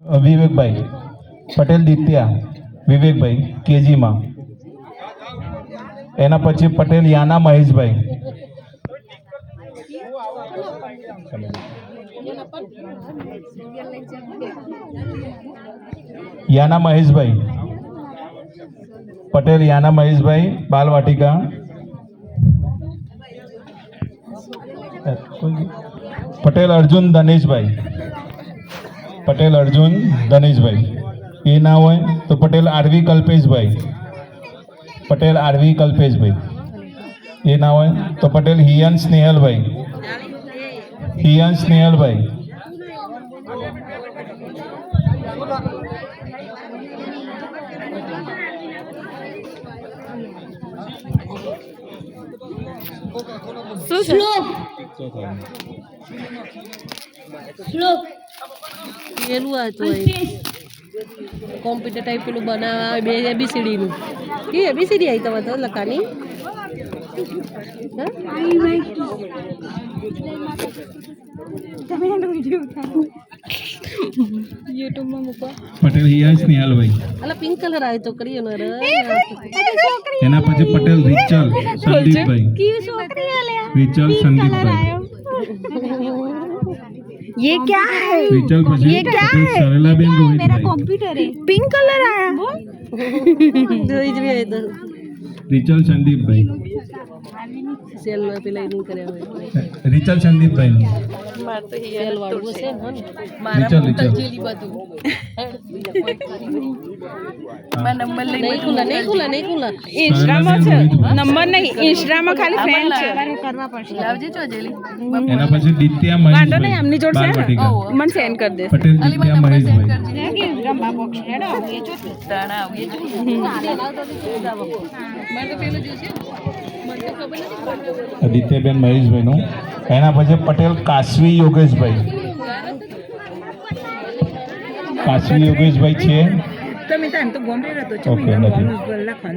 વિવેકભાઈ પટેલ દિત્યા વિવેકભાઈ કેજીમાં. એના પછી પટેલ યાના મહેશભાઈ. યાના મહેશભાઈ પટેલ યાના મહેશભાઈ બાલવાટિકા. પટેલ અર્જુન ધનેશભાઈ પટેલ અર્જુન ધનેશભાઈ. એ ના હોય તો પટેલ આરવી કલ્પેશભાઈ પટેલ આરવી કલ્પેશભાઈ. એ ના હોય તો પટેલ હિયન સ્નેહલભાઈ હિયન સ્નેહલભાઈ. પેલું હતું કોમ્પ્યુટર ટાઈપ પેલું બનાવવા બે ABCD નું કે ABCD આવી તમે તો લખાની યુટ્યુબમાં મૂકો. પટેલ હિયન સ્નેહલભાઈ. અલા પિંક કલર આવે તો કરીએ ને એના પછી પટેલ રિચલ સંદીપભાઈ રિચલ સંદીપભાઈ. ये क्या है? रिचल પછી પટેલ સરલાબેન રોહિતભાઈ. कंप्यूटर है पिंक कलर आया જોઈ જ રહી તો રિચલ સંદીપભાઈ. સેલ માં પેલા એનું કર્યા હોય રિચલ સંદીપભાઈ. સેલ વાળું છે રિચલ રિચલ. નહીં ખુલ્લા નહીં ખુલ્લા નહીં ખુલ્લા इंस्टाમાં છે નંબર નહીં इंस्टाમાં ખાલી ફ્રેન્ડ છે કરવા પડશે લાવજે જો જેલી એના પછી દિત્યા વાંધો નહીં મહેશભાઈ એમની જોડે છે બાલવાટિકા. મને સેન્ડ કરી દે પટેલ દિત્યા મહેશભાઈ. રંબા બોક્સ હેડો દિત્યાબેન મહેશભાઈનું. એના પછી પટેલ કાશવી યોગેશભાઈ કાશવી યોગેશભાઈ છે. તમે તાન તો ગોમરે રહેતો છો ઓકે નથી. લખવાનું